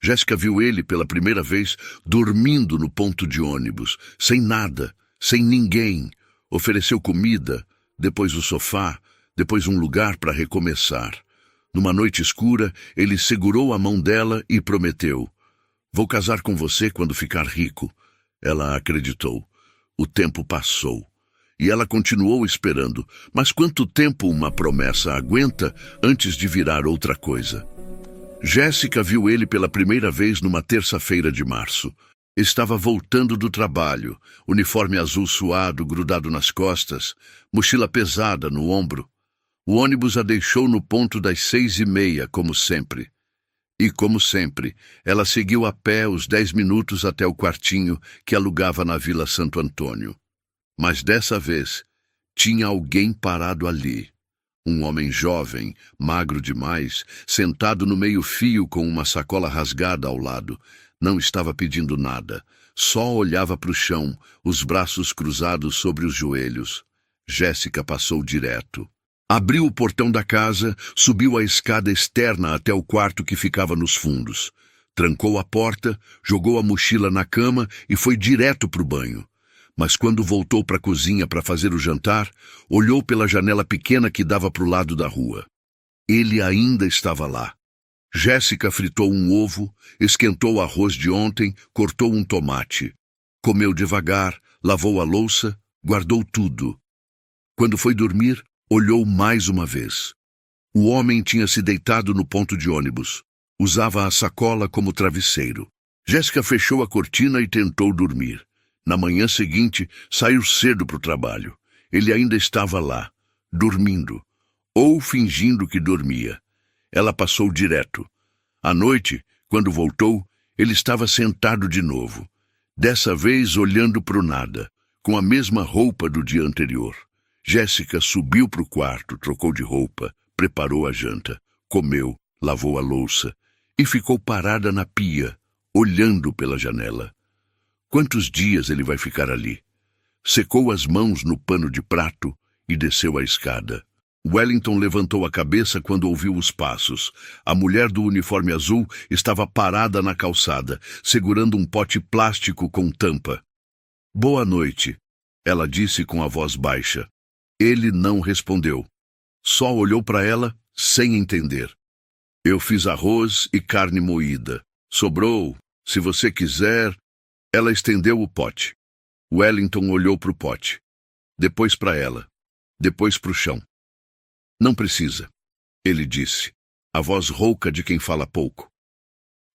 Jéssica viu ele pela primeira vez dormindo no ponto de ônibus, sem nada, sem ninguém. Ofereceu comida, depois o sofá, depois um lugar para recomeçar. Numa noite escura, ele segurou a mão dela e prometeu: "Vou casar com você quando ficar rico." Ela acreditou. O tempo passou. E ela continuou esperando. Mas quanto tempo uma promessa aguenta antes de virar outra coisa? Jéssica viu ele pela primeira vez numa terça-feira de março. Estava voltando do trabalho, uniforme azul suado grudado nas costas, mochila pesada no ombro. O ônibus a deixou no ponto das 6:30, como sempre. E, como sempre, ela seguiu a pé os 10 minutos até o quartinho que alugava na Vila Santo Antônio. Mas dessa vez, tinha alguém parado ali. Um homem jovem, magro demais, sentado no meio-fio com uma sacola rasgada ao lado. Não estava pedindo nada, só olhava para o chão, os braços cruzados sobre os joelhos. Jéssica passou direto. Abriu o portão da casa, subiu a escada externa até o quarto que ficava nos fundos. Trancou a porta, jogou a mochila na cama e foi direto para o banho. Mas quando voltou para a cozinha para fazer o jantar, olhou pela janela pequena que dava para o lado da rua. Ele ainda estava lá. Jéssica fritou um ovo, esquentou o arroz de ontem, cortou um tomate. Comeu devagar, lavou a louça, guardou tudo. Quando foi dormir, olhou mais uma vez. O homem tinha se deitado no ponto de ônibus. Usava a sacola como travesseiro. Jéssica fechou a cortina e tentou dormir. Na manhã seguinte, saiu cedo para o trabalho. Ele ainda estava lá, dormindo, ou fingindo que dormia. Ela passou direto. À noite, quando voltou, ele estava sentado de novo. Dessa vez olhando para o nada, com a mesma roupa do dia anterior. Jéssica subiu para o quarto, trocou de roupa, preparou a janta, comeu, lavou a louça e ficou parada na pia, olhando pela janela. Quantos dias ele vai ficar ali? Secou as mãos no pano de prato e desceu a escada. Wellington levantou a cabeça quando ouviu os passos. A mulher do uniforme azul estava parada na calçada, segurando um pote plástico com tampa. "Boa noite", ela disse com a voz baixa. Ele não respondeu. Só olhou para ela, sem entender. "Eu fiz arroz e carne moída. Sobrou, se você quiser." Ela estendeu o pote. Wellington olhou para o pote. Depois para ela. Depois para o chão. "Não precisa", ele disse, a voz rouca de quem fala pouco.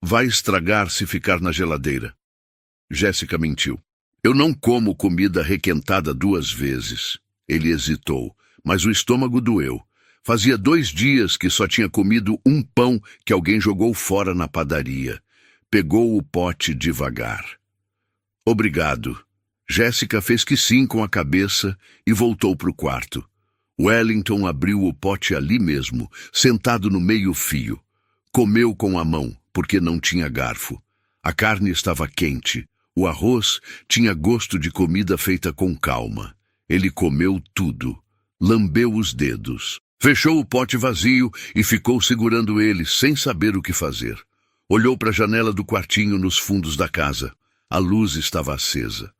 "Vai estragar se ficar na geladeira." Jéssica mentiu. "Eu não como comida requentada 2 vezes." Ele hesitou, mas o estômago doeu. Fazia 2 dias que só tinha comido um pão que alguém jogou fora na padaria. Pegou o pote devagar. "Obrigado." Jéssica fez que sim com a cabeça e voltou para o quarto. Wellington abriu o pote ali mesmo, sentado no meio-fio. Comeu com a mão, porque não tinha garfo. A carne estava quente. O arroz tinha gosto de comida feita com calma. Ele comeu tudo. Lambeu os dedos. Fechou o pote vazio e ficou segurando ele, sem saber o que fazer. Olhou para a janela do quartinho nos fundos da casa. A luz estava acesa.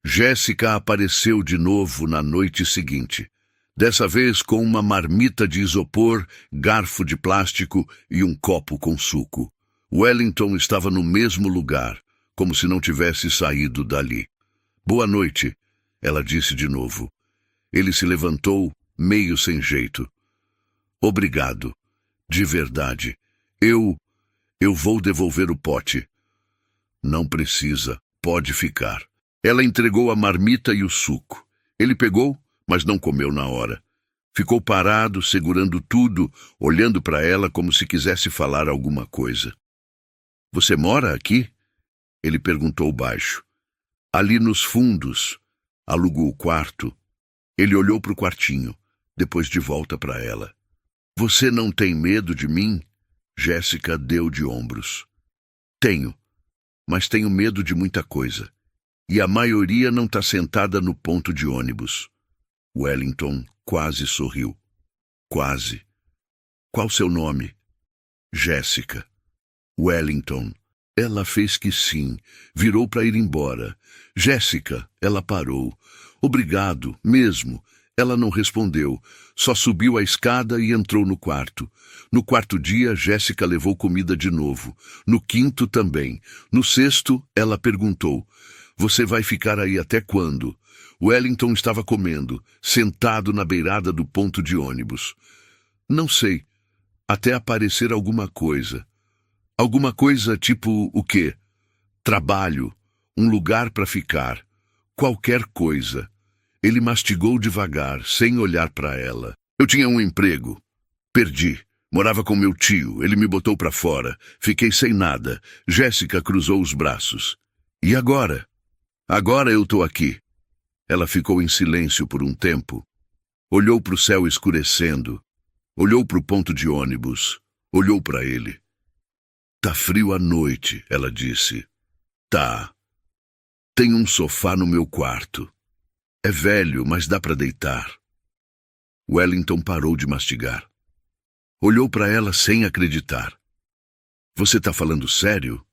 Jéssica apareceu de novo na noite seguinte. Dessa vez com uma marmita de isopor, garfo de plástico e um copo com suco. Wellington estava no mesmo lugar, como se não tivesse saído dali. "Boa noite", ela disse de novo. Ele se levantou, meio sem jeito. "Obrigado. De verdade. Eu vou devolver o pote." "Não precisa. Pode ficar." Ela entregou a marmita e o suco. Ele pegou, mas não comeu na hora. Ficou parado, segurando tudo, olhando para ela como se quisesse falar alguma coisa. "Você mora aqui?" Ele perguntou baixo. "Ali nos fundos." Alugou o quarto. Ele olhou para o quartinho, depois de volta para ela. "Você não tem medo de mim?" Jéssica deu de ombros. "Tenho, mas tenho medo de muita coisa. E a maioria não está sentada no ponto de ônibus." Wellington quase sorriu. "Quase." "Qual seu nome?" "Jéssica." Wellington. Ela fez que sim, virou para ir embora. Jéssica, ela parou. Obrigado, mesmo. Ela não respondeu, só subiu a escada e entrou no quarto. No quarto dia, Jéssica levou comida de novo. No quinto também. No sexto, ela perguntou, você vai ficar aí até quando? Wellington estava comendo, sentado na beirada do ponto de ônibus. Não sei, até aparecer alguma coisa. Alguma coisa tipo o quê? Trabalho, um lugar para ficar, qualquer coisa. Ele mastigou devagar, sem olhar para ela. Eu tinha um emprego. Perdi. Morava com meu tio. Ele me botou para fora. Fiquei sem nada. Jéssica cruzou os braços. E agora? Agora eu tô aqui. Ela ficou em silêncio por um tempo. Olhou para o céu escurecendo. Olhou para o ponto de ônibus. Olhou para ele. Tá frio à noite, ela disse. Tá. Tem um sofá no meu quarto. É velho, mas dá para deitar. Wellington parou de mastigar. Olhou para ela sem acreditar. Você tá falando sério?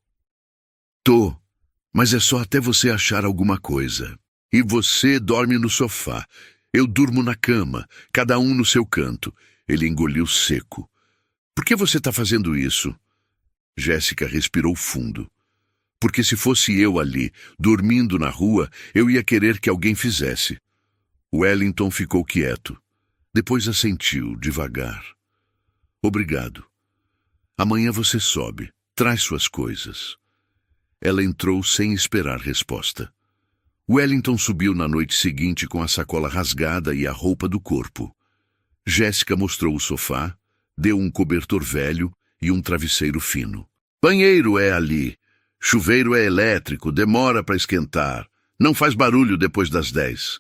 Tô, mas é só até você achar alguma coisa. E você dorme no sofá. Eu durmo na cama, cada um no seu canto. Ele engoliu seco. Por que você tá fazendo isso? Jéssica respirou fundo. Porque se fosse eu ali, dormindo na rua, eu ia querer que alguém fizesse. Wellington ficou quieto. Depois assentiu, devagar. Obrigado. Amanhã você sobe. Traz suas coisas. Ela entrou sem esperar resposta. Wellington subiu na noite seguinte com a sacola rasgada e a roupa do corpo. Jéssica mostrou o sofá, deu um cobertor velho e um travesseiro fino. Banheiro é ali. Chuveiro é elétrico, demora para esquentar. Não faz barulho depois das 10.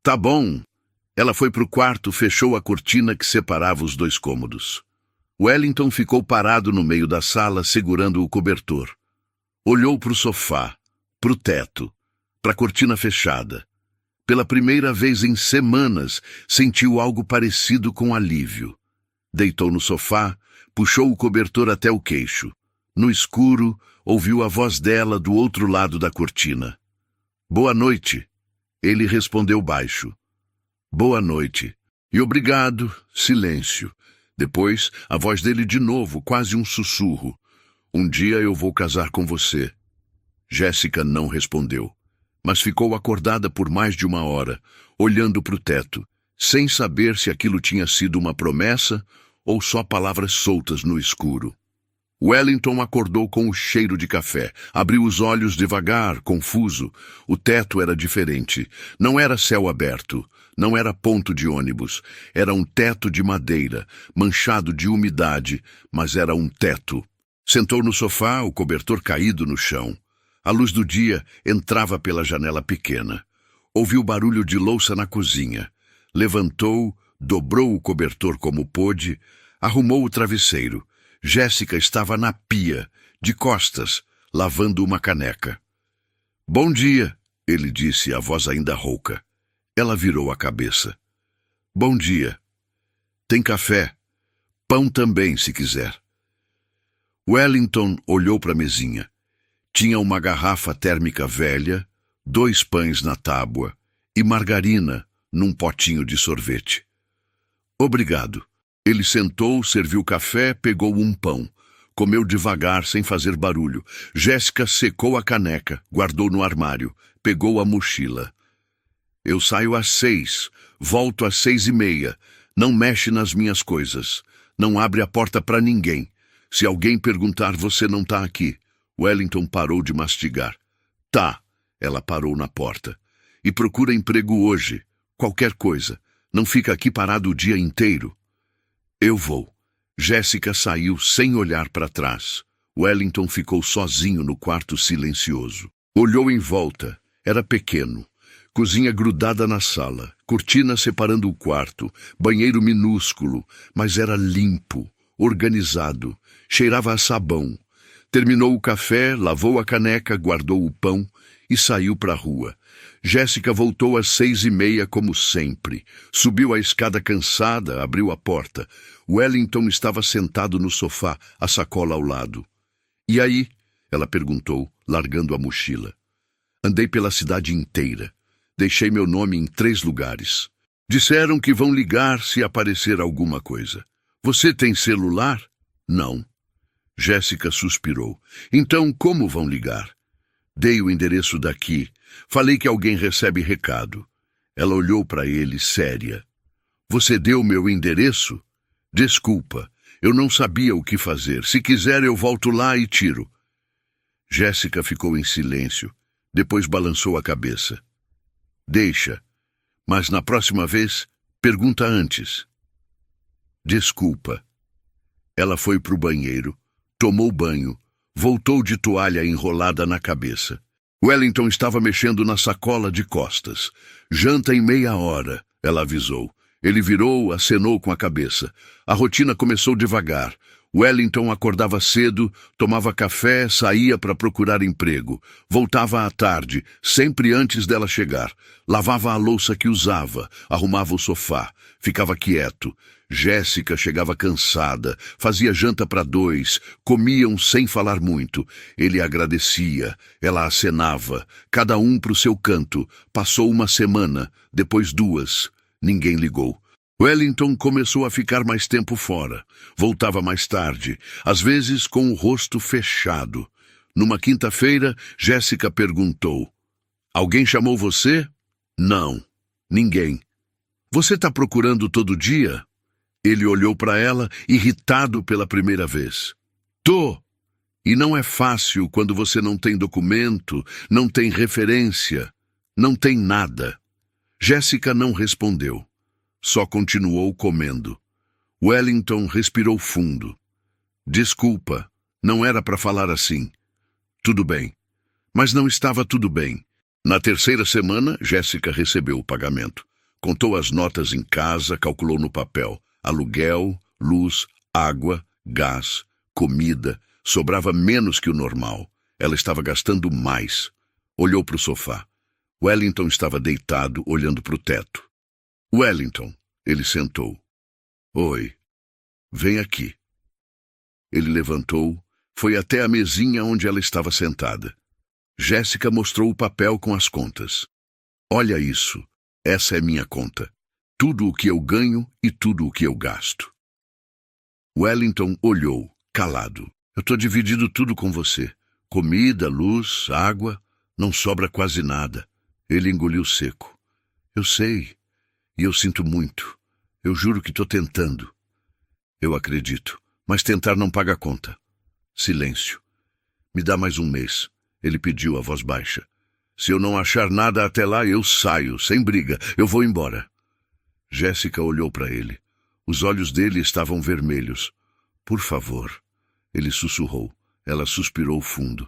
Tá bom. Ela foi pro quarto, fechou a cortina que separava os dois cômodos. Wellington ficou parado no meio da sala, segurando o cobertor. Olhou pro sofá, pro teto, pra cortina fechada. Pela primeira vez em semanas, sentiu algo parecido com alívio. Deitou no sofá, puxou o cobertor até o queixo. No escuro, ouviu a voz dela do outro lado da cortina. Boa noite. Ele respondeu baixo. Boa noite. E obrigado. Silêncio. Depois, a voz dele de novo, quase um sussurro. Um dia eu vou casar com você. Jéssica não respondeu, mas ficou acordada por mais de 1 hora, olhando para o teto, sem saber se aquilo tinha sido uma promessa ou só palavras soltas no escuro. Wellington acordou com o cheiro de café. Abriu os olhos devagar, confuso. O teto era diferente. Não era céu aberto. Não era ponto de ônibus. Era um teto de madeira, manchado de umidade, mas era um teto. Sentou no sofá, o cobertor caído no chão. A luz do dia entrava pela janela pequena. Ouviu barulho de louça na cozinha. Levantou, dobrou o cobertor como pôde, arrumou o travesseiro. Jéssica estava na pia, de costas, lavando uma caneca. Bom dia, ele disse, a voz ainda rouca. Ela virou a cabeça. Bom dia. Tem café. Pão também, se quiser. Wellington olhou para a mesinha. Tinha uma garrafa térmica velha, 2 pães na tábua e margarina num potinho de sorvete. Obrigado. Ele sentou, serviu café, pegou um pão. Comeu devagar, sem fazer barulho. Jéssica secou a caneca, guardou no armário. Pegou a mochila. Eu saio às 6, volto às 6:30. Não mexe nas minhas coisas. Não abre a porta para ninguém. Se alguém perguntar, você não tá aqui. Wellington parou de mastigar. Tá. Ela parou na porta. E procura emprego hoje. Qualquer coisa. Não fica aqui parado o dia inteiro. Eu vou. Jéssica saiu sem olhar para trás. Wellington ficou sozinho no quarto silencioso. Olhou em volta. Era pequeno. Cozinha grudada na sala. Cortina separando o quarto. Banheiro minúsculo. Mas era limpo. Organizado. Cheirava a sabão. Terminou o café, lavou a caneca, guardou o pão e saiu para a rua. Jéssica voltou às 6:30 como sempre. Subiu a escada cansada, abriu a porta. Wellington estava sentado no sofá, a sacola ao lado. E aí? Ela perguntou, largando a mochila. Andei pela cidade inteira. Deixei meu nome em 3 lugares. Disseram que vão ligar se aparecer alguma coisa. Você tem celular? Não. Jéssica suspirou. Então, como vão ligar? Dei o endereço daqui. Falei que alguém recebe recado. Ela olhou para ele, séria. Você deu meu endereço? Desculpa, eu não sabia o que fazer. Se quiser, eu volto lá e tiro. Jéssica ficou em silêncio. Depois balançou a cabeça. Deixa, mas na próxima vez, pergunta antes. Desculpa. Ela foi para o banheiro, tomou banho, voltou de toalha enrolada na cabeça. Wellington estava mexendo na sacola de costas. Janta em meia hora, ela avisou. Ele virou, acenou com a cabeça. A rotina começou devagar. Wellington acordava cedo, tomava café, saía para procurar emprego. Voltava à tarde, sempre antes dela chegar. Lavava a louça que usava, arrumava o sofá, ficava quieto. Jéssica chegava cansada, fazia janta para 2, comiam sem falar muito. Ele agradecia, ela acenava, cada um para o seu canto. Passou uma semana, depois 2. Ninguém ligou. Wellington começou a ficar mais tempo fora. Voltava mais tarde, às vezes com o rosto fechado. Numa quinta-feira, Jéssica perguntou: Alguém chamou você? Não, ninguém. Você está procurando todo dia? Ele olhou para ela, irritado pela primeira vez. Tô. E não é fácil quando você não tem documento, não tem referência, não tem nada. Jéssica não respondeu. Só continuou comendo. Wellington respirou fundo. Desculpa, não era para falar assim. Tudo bem. Mas não estava tudo bem. Na terceira semana, Jéssica recebeu o pagamento. Contou as notas em casa, calculou no papel. Aluguel, luz, água, gás, comida. Sobrava menos que o normal. Ela estava gastando mais. Olhou para o sofá. Wellington estava deitado, olhando para o teto. Wellington, ele sentou. Oi, vem aqui. Ele levantou, foi até a mesinha onde ela estava sentada. Jéssica mostrou o papel com as contas. Olha isso, essa é minha conta. Tudo o que eu ganho e tudo o que eu gasto. Wellington olhou, calado. Eu estou dividindo tudo com você. Comida, luz, água, não sobra quase nada. Ele engoliu seco. Eu sei. E eu sinto muito. Eu juro que estou tentando. Eu acredito. Mas tentar não paga a conta. Silêncio. Me dá mais um mês. Ele pediu a voz baixa. Se eu não achar nada até lá, eu saio, sem briga. Eu vou embora. Jéssica olhou para ele. Os olhos dele estavam vermelhos. Por favor. Ele sussurrou. Ela suspirou fundo.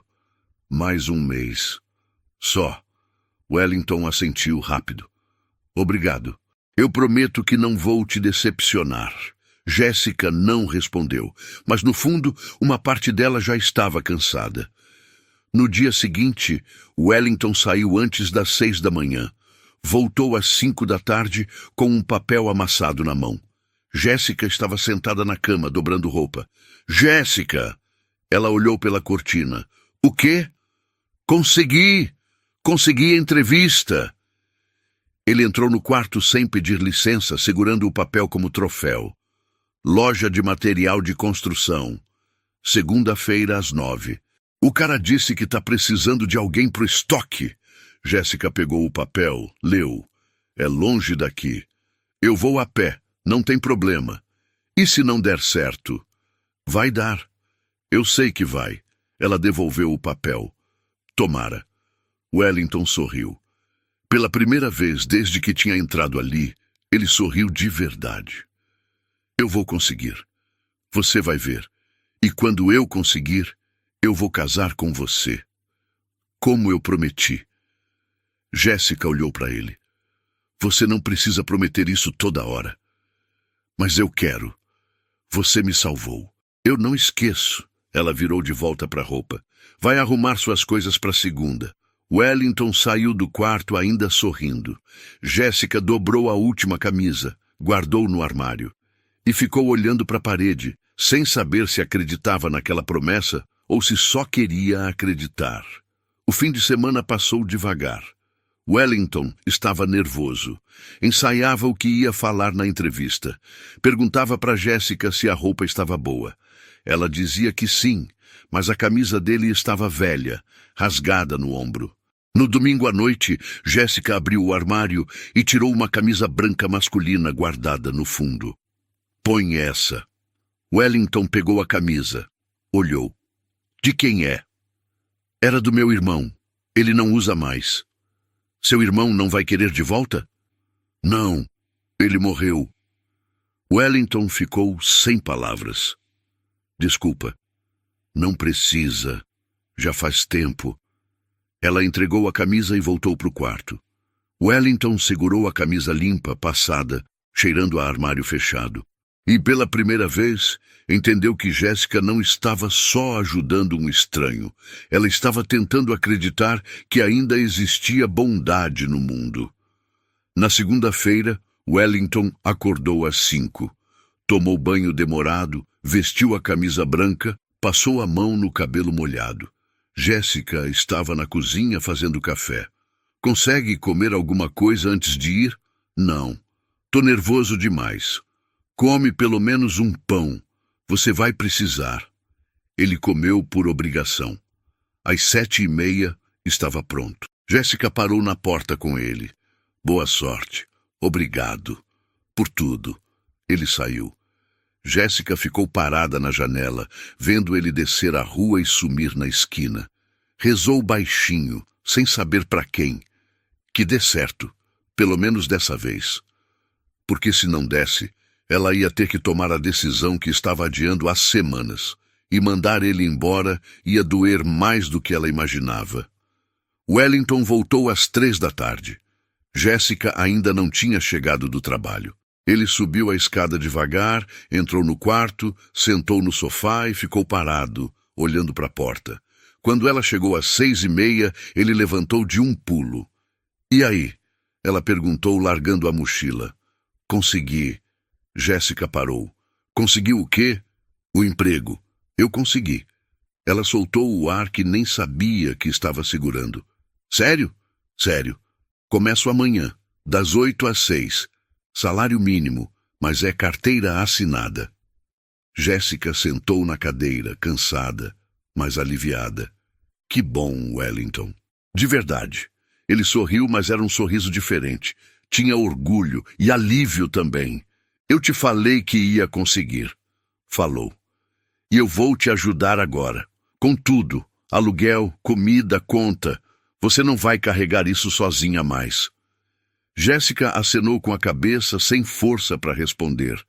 Mais um mês. Só. Wellington assentiu rápido. Obrigado. Eu prometo que não vou te decepcionar. Jéssica não respondeu, mas no fundo, uma parte dela já estava cansada. No dia seguinte, Wellington saiu antes das 6 da manhã. Voltou às 5 da tarde com um papel amassado na mão. Jéssica estava sentada na cama, dobrando roupa. Jéssica! Ela olhou pela cortina. O quê? Consegui! Consegui a entrevista! Ele entrou no quarto sem pedir licença, segurando o papel como troféu. Loja de material de construção. Segunda-feira às 9. O cara disse que está precisando de alguém pro estoque. Jéssica pegou o papel, leu. É longe daqui. Eu vou a pé, não tem problema. E se não der certo? Vai dar. Eu sei que vai. Ela devolveu o papel. Tomara. Wellington sorriu. Pela primeira vez desde que tinha entrado ali, ele sorriu de verdade. Eu vou conseguir. Você vai ver. E quando eu conseguir, eu vou casar com você. Como eu prometi. Jéssica olhou para ele. Você não precisa prometer isso toda hora. Mas eu quero. Você me salvou. Eu não esqueço. Ela virou de volta para a roupa. Vai arrumar suas coisas para segunda. Wellington saiu do quarto ainda sorrindo. Jéssica dobrou a última camisa, guardou no armário. E ficou olhando para a parede, sem saber se acreditava naquela promessa ou se só queria acreditar. O fim de semana passou devagar. Wellington estava nervoso. Ensaiava o que ia falar na entrevista. Perguntava para Jéssica se a roupa estava boa. Ela dizia que sim, mas a camisa dele estava velha, rasgada no ombro. No domingo à noite, Jéssica abriu o armário e tirou uma camisa branca masculina guardada no fundo. "Põe essa." Wellington pegou a camisa. Olhou. "De quem é?" "Era do meu irmão. Ele não usa mais." "Seu irmão não vai querer de volta?" "Não. Ele morreu." Wellington ficou sem palavras. "Desculpa." "Não precisa. Já faz tempo." Ela entregou a camisa e voltou para o quarto. Wellington segurou a camisa limpa, passada, cheirando a armário fechado. E pela primeira vez, entendeu que Jéssica não estava só ajudando um estranho. Ela estava tentando acreditar que ainda existia bondade no mundo. Na segunda-feira, Wellington acordou às 5. Tomou banho demorado, vestiu a camisa branca, passou a mão no cabelo molhado. Jéssica estava na cozinha fazendo café. "Consegue comer alguma coisa antes de ir?" "Não. Tô nervoso demais." "Come pelo menos um pão. Você vai precisar." Ele comeu por obrigação. Às 7h30, estava pronto. Jéssica parou na porta com ele. "Boa sorte. Obrigado. Por tudo." Ele saiu. Jéssica ficou parada na janela, vendo ele descer a rua e sumir na esquina. Rezou baixinho, sem saber para quem. Que dê certo, pelo menos dessa vez. Porque se não desse, ela ia ter que tomar a decisão que estava adiando há semanas, e mandar ele embora ia doer mais do que ela imaginava. Wellington voltou às 3 da tarde. Jéssica ainda não tinha chegado do trabalho. Ele subiu a escada devagar, entrou no quarto, sentou no sofá e ficou parado, olhando para a porta. Quando ela chegou às 6h30, ele levantou de um pulo. "E aí?" ela perguntou, largando a mochila. "Consegui." Jéssica parou. "Conseguiu o quê?" "O emprego." "Eu consegui." Ela soltou o ar que nem sabia que estava segurando. "Sério?" "Sério. Começo amanhã, das 8 às 6. Salário mínimo, mas é carteira assinada." Jéssica sentou na cadeira, cansada, mas aliviada. "Que bom, Wellington." De verdade. Ele sorriu, mas era um sorriso diferente. Tinha orgulho e alívio também. "Eu te falei que ia conseguir." Falou. "E eu vou te ajudar agora. Com tudo. Aluguel, comida, conta. Você não vai carregar isso sozinha mais." Jéssica acenou com a cabeça, sem força para responder.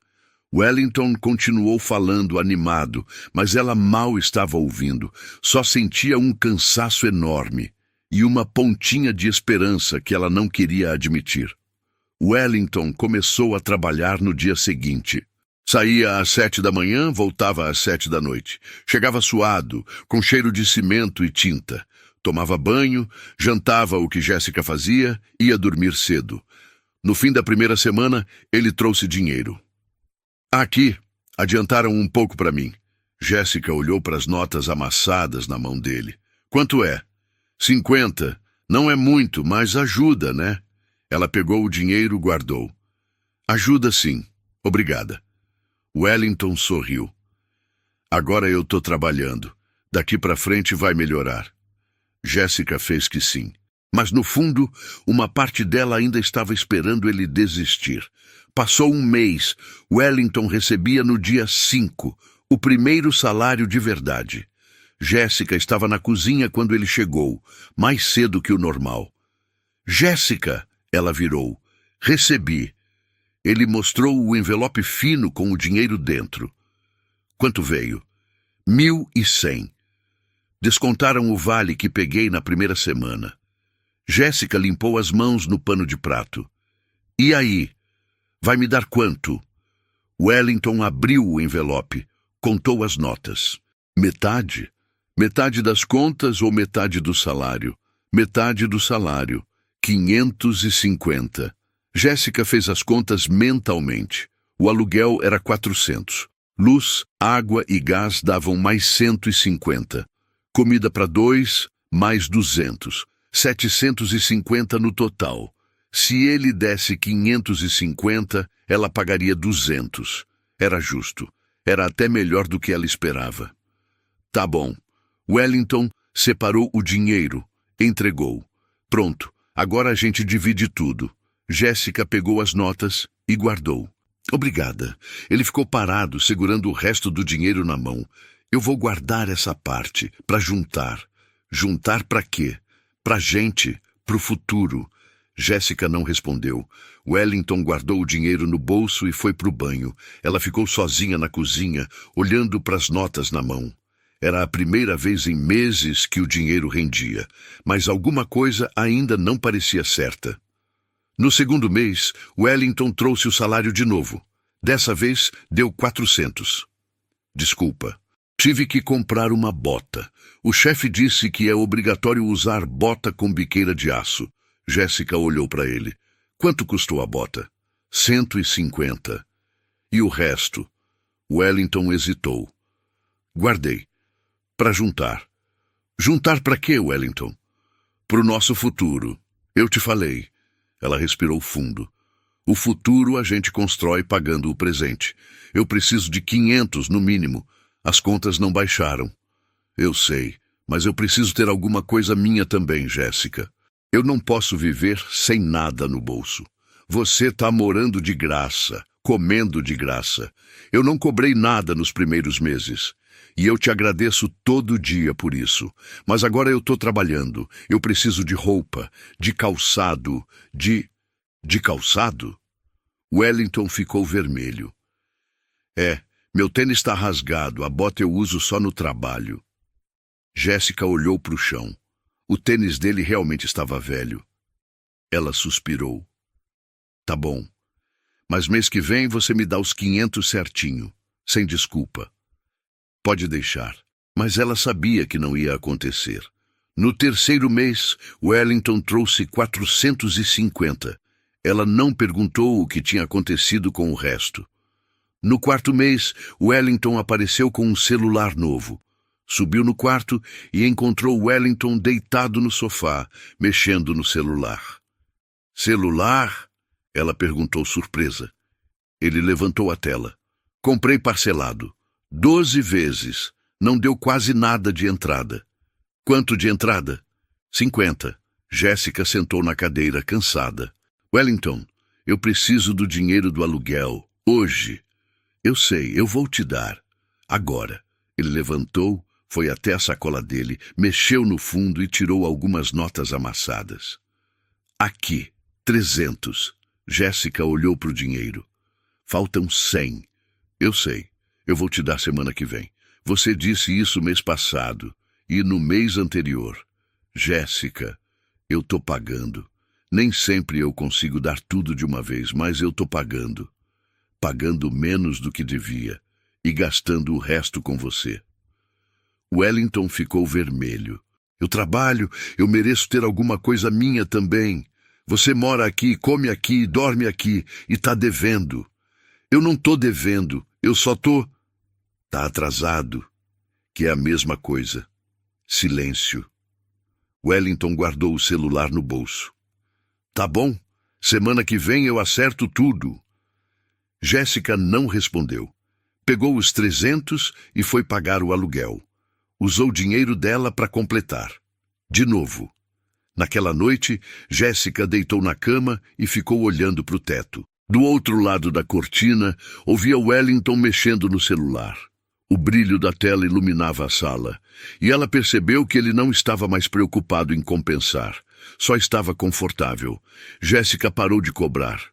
Wellington continuou falando, animado, mas ela mal estava ouvindo. Só sentia um cansaço enorme e uma pontinha de esperança que ela não queria admitir. Wellington começou a trabalhar no dia seguinte. Saía às 7 da manhã, voltava às 7 da noite. Chegava suado, com cheiro de cimento e tinta. Tomava banho, jantava o que Jéssica fazia, ia dormir cedo. No fim da primeira semana, ele trouxe dinheiro. "Aqui, adiantaram um pouco para mim." Jéssica olhou para as notas amassadas na mão dele. "Quanto é?" 50. "Não é muito, mas ajuda, né?" Ela pegou o dinheiro e guardou. "Ajuda sim. Obrigada." Wellington sorriu. "Agora eu tô trabalhando. Daqui para frente vai melhorar." Jéssica fez que sim. Mas no fundo, uma parte dela ainda estava esperando ele desistir. Passou um mês. Wellington recebia no dia 5, o primeiro salário de verdade. Jéssica estava na cozinha quando ele chegou, mais cedo que o normal. "Jéssica!" ela virou. "Recebi." Ele mostrou o envelope fino com o dinheiro dentro. "Quanto veio?" 1.100. Descontaram o vale que peguei na primeira semana. Jéssica limpou as mãos no pano de prato. "E aí? Vai me dar quanto?" Wellington abriu o envelope, contou as notas. "Metade? Metade das contas ou metade do salário?" "Metade do salário. 550. Jéssica fez as contas mentalmente. O aluguel era 400. Luz, água e gás davam mais 150. Comida para 2, mais 200. 750 no total. Se ele desse 550, ela pagaria 200. Era justo. Era até melhor do que ela esperava. Tá bom. Wellington separou o dinheiro. Entregou. Pronto. Agora a gente divide tudo. Jéssica pegou as notas e guardou. Obrigada. Ele ficou parado, segurando o resto do dinheiro na mão. Eu vou guardar essa parte, para juntar. Juntar para quê? Pra gente, pro futuro. Jéssica não respondeu. Wellington guardou o dinheiro no bolso e foi pro banho. Ela ficou sozinha na cozinha, olhando para as notas na mão. Era a primeira vez em meses que o dinheiro rendia, mas alguma coisa ainda não parecia certa. No segundo mês, Wellington trouxe o salário de novo. Dessa vez, deu 400. Desculpa. Tive que comprar uma bota. O chefe disse que é obrigatório usar bota com biqueira de aço. Jéssica olhou para ele. Quanto custou a bota? 150. E o resto? Wellington hesitou. Guardei. Para juntar. Juntar para quê, Wellington? Pro nosso futuro. Eu te falei. Ela respirou fundo. O futuro a gente constrói pagando o presente. Eu preciso de 500 no mínimo. As contas não baixaram. Eu sei, mas eu preciso ter alguma coisa minha também, Jéssica. Eu não posso viver sem nada no bolso. Você tá morando de graça, comendo de graça. Eu não cobrei nada nos primeiros meses. E eu te agradeço todo dia por isso. Mas agora eu tô trabalhando. Eu preciso de roupa, de calçado, de calçado? Wellington ficou vermelho. Meu tênis está rasgado, a bota eu uso só no trabalho. Jéssica olhou para o chão. O tênis dele realmente estava velho. Ela suspirou. Tá bom. Mas mês que vem você me dá os 500 certinho, sem desculpa. Pode deixar. Mas ela sabia que não ia acontecer. No terceiro mês, Wellington trouxe 450. Ela não perguntou o que tinha acontecido com o resto. No quarto mês, Wellington apareceu com um celular novo. Subiu no quarto e encontrou Wellington deitado no sofá, mexendo no celular. Celular? Ela perguntou surpresa. Ele levantou a tela. Comprei parcelado. 12 vezes. Não deu quase nada de entrada. Quanto de entrada? 50. Jéssica sentou na cadeira, cansada. Wellington, eu preciso do dinheiro do aluguel. Hoje. Eu sei, eu vou te dar. Agora. Ele levantou, foi até a sacola dele, mexeu no fundo e tirou algumas notas amassadas. Aqui, 300. Jéssica olhou para o dinheiro. Faltam 100. Eu sei. Eu vou te dar semana que vem. Você disse isso mês passado e no mês anterior. Jéssica, eu tô pagando. Nem sempre eu consigo dar tudo de uma vez, mas eu tô pagando. Pagando menos do que devia e gastando o resto com você. Wellington ficou vermelho. Eu trabalho, eu mereço ter alguma coisa minha também. Você mora aqui, come aqui, dorme aqui e tá devendo. Eu não tô devendo, eu só tô... Tá atrasado, que é a mesma coisa. Silêncio. Wellington guardou o celular no bolso. Tá bom, semana que vem eu acerto tudo. Jéssica não respondeu. Pegou os 300 e foi pagar o aluguel. Usou o dinheiro dela para completar. De novo. Naquela noite, Jéssica deitou na cama e ficou olhando para o teto. Do outro lado da cortina, ouvia Wellington mexendo no celular. O brilho da tela iluminava a sala, e ela percebeu que ele não estava mais preocupado em compensar. Só estava confortável. Jéssica parou de cobrar.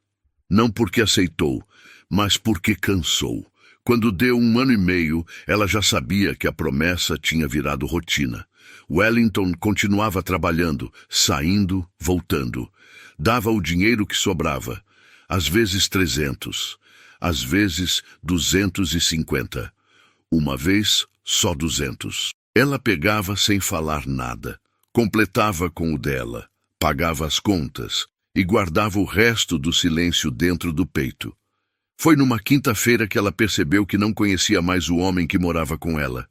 Não porque aceitou, mas porque cansou. Quando deu 1 ano e meio, ela já sabia que a promessa tinha virado rotina. Wellington continuava trabalhando, saindo, voltando. Dava o dinheiro que sobrava. Às vezes 300, às vezes 250. Uma vez, só 200. Ela pegava sem falar nada, completava com o dela, pagava as contas e guardava o resto do silêncio dentro do peito. Foi numa quinta-feira que ela percebeu que não conhecia mais o homem que morava com ela.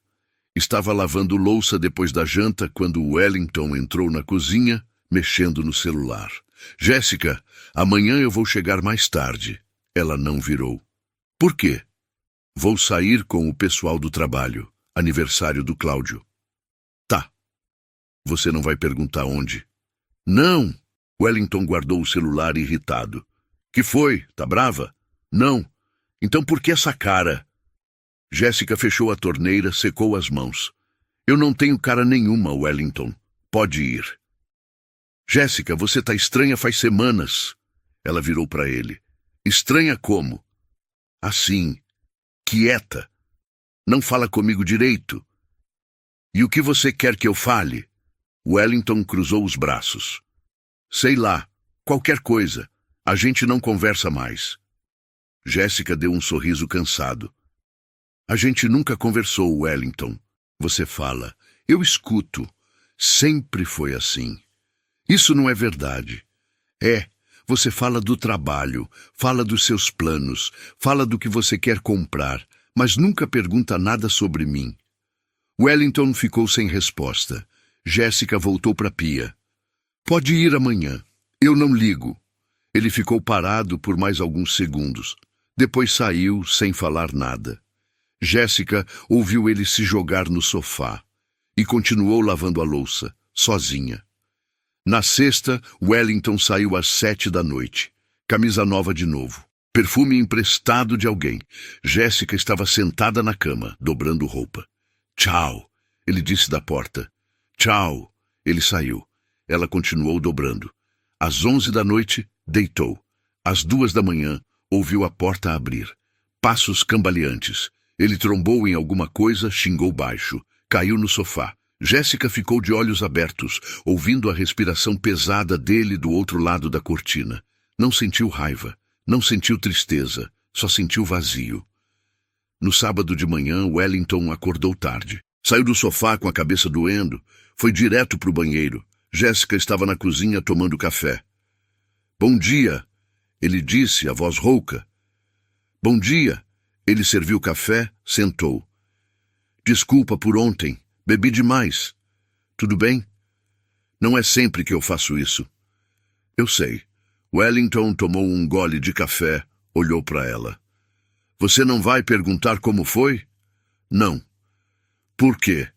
Estava lavando louça depois da janta quando Wellington entrou na cozinha, mexendo no celular. Jéssica, amanhã eu vou chegar mais tarde. Ela não virou. Por quê? Vou sair com o pessoal do trabalho. Aniversário do Cláudio. Tá. Você não vai perguntar onde? Não. Wellington guardou o celular irritado. Que foi? Tá brava? Não. Então por que essa cara? Jéssica fechou a torneira, secou as mãos. Eu não tenho cara nenhuma, Wellington. Pode ir. Jéssica, você tá estranha faz semanas. Ela virou para ele. Estranha como? Assim. Quieta. Não fala comigo direito. E o que você quer que eu fale? Wellington cruzou os braços. Sei lá. Qualquer coisa. A gente não conversa mais. Jéssica deu um sorriso cansado. A gente nunca conversou, Wellington. Você fala. Eu escuto. Sempre foi assim. Isso não é verdade. É. Você fala do trabalho, fala dos seus planos, fala do que você quer comprar, mas nunca pergunta nada sobre mim. Wellington ficou sem resposta. Jéssica voltou para a pia. Pode ir amanhã. Eu não ligo. Ele ficou parado por mais alguns segundos. Depois saiu sem falar nada. Jéssica ouviu ele se jogar no sofá e continuou lavando a louça, sozinha. Na sexta, Wellington saiu às 7 da noite. Camisa nova de novo. Perfume emprestado de alguém. Jéssica estava sentada na cama, dobrando roupa. Tchau, ele disse da porta. Tchau. Ele saiu. Ela continuou dobrando. Às 11 da noite, deitou. Às 2 da manhã, ouviu a porta abrir. Passos cambaleantes. Ele trombou em alguma coisa, xingou baixo. Caiu no sofá. Jéssica ficou de olhos abertos, ouvindo a respiração pesada dele do outro lado da cortina. Não sentiu raiva, não sentiu tristeza, só sentiu vazio. No sábado de manhã, Wellington acordou tarde. Saiu do sofá com a cabeça doendo, foi direto para o banheiro. Jéssica estava na cozinha tomando café. Bom dia, ele disse, a voz rouca. Bom dia. Ele serviu café, sentou. Desculpa por ontem. Bebi demais. Tudo bem? Não é sempre que eu faço isso. Eu sei. Wellington tomou um gole de café, olhou para ela. Você não vai perguntar como foi? Não. Por quê?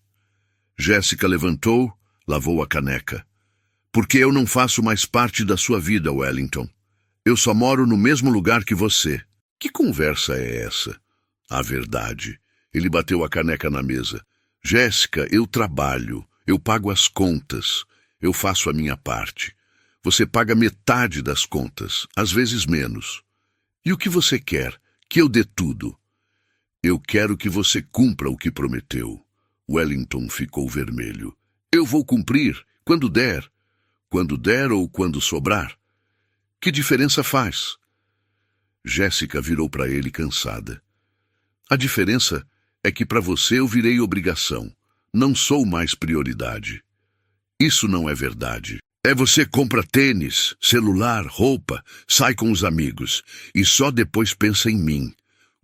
Jéssica levantou, lavou a caneca. Porque eu não faço mais parte da sua vida, Wellington. Eu só moro no mesmo lugar que você. Que conversa é essa? A verdade. Ele bateu a caneca na mesa. Jéssica, eu trabalho, eu pago as contas, eu faço a minha parte. Você paga metade das contas, às vezes menos. E o que você quer? Que eu dê tudo. Eu quero que você cumpra o que prometeu. Wellington ficou vermelho. Eu vou cumprir, quando der. Quando der ou quando sobrar. Que diferença faz? Jéssica virou para ele cansada. A diferença é que para você eu virei obrigação. Não sou mais prioridade. Isso não é verdade. Você compra tênis, celular, roupa, sai com os amigos e só depois pensa em mim.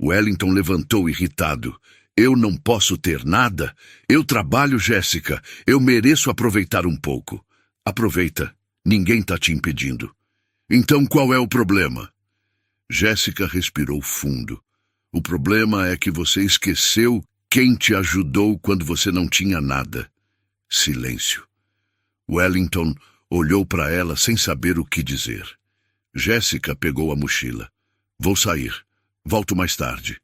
Wellington levantou irritado. Eu não posso ter nada? Eu trabalho, Jéssica. Eu mereço aproveitar um pouco. Aproveita. Ninguém tá te impedindo. Então qual é o problema? Jéssica respirou fundo. O problema é que você esqueceu quem te ajudou quando você não tinha nada. Silêncio. Wellington olhou para ela sem saber o que dizer. Jéssica pegou a mochila. Vou sair. Volto mais tarde.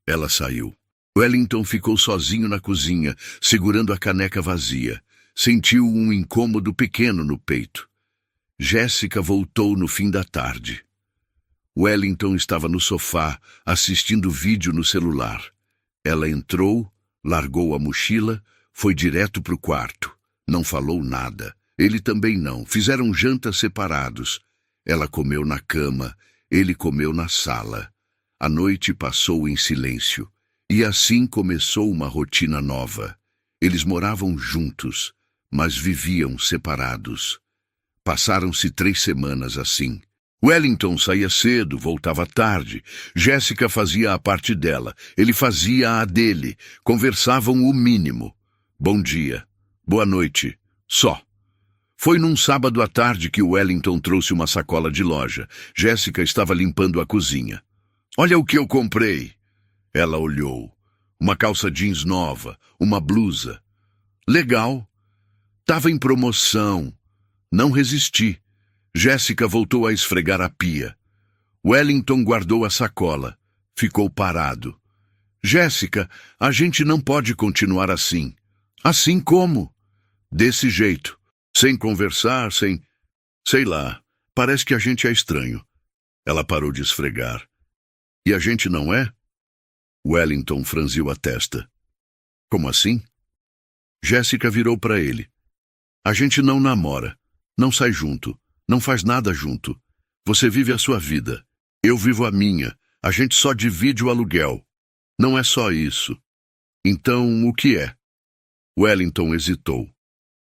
Ela saiu. Wellington ficou sozinho na cozinha, segurando a caneca vazia. Sentiu um incômodo pequeno no peito. Jéssica voltou no fim da tarde. Wellington estava no sofá, assistindo vídeo no celular. Ela entrou, largou a mochila, foi direto para o quarto. Não falou nada. Ele também não. Fizeram jantas separados. Ela comeu na cama, ele comeu na sala. A noite passou em silêncio. E assim começou uma rotina nova. Eles moravam juntos, mas viviam separados. Passaram-se 3 semanas assim. Wellington saía cedo, voltava tarde. Jéssica fazia a parte dela, ele fazia a dele. Conversavam o mínimo. Bom dia, boa noite, só. Foi num sábado à tarde que Wellington trouxe uma sacola de loja. Jéssica estava limpando a cozinha. Olha o que eu comprei. Ela olhou. Uma calça jeans nova, uma blusa. Legal. Tava em promoção. Não resisti. Jéssica voltou a esfregar a pia. Wellington guardou a sacola. Ficou parado. Jéssica, a gente não pode continuar assim. Assim como? Desse jeito. Sem conversar, sem... Sei lá, parece que a gente é estranho. Ela parou de esfregar. E a gente não é? Wellington franziu a testa. Como assim? Jéssica virou para ele. A gente não namora, não sai junto, não faz nada junto. Você vive a sua vida, eu vivo a minha. A gente só divide o aluguel. Não é só isso. Então, o que é? Wellington hesitou.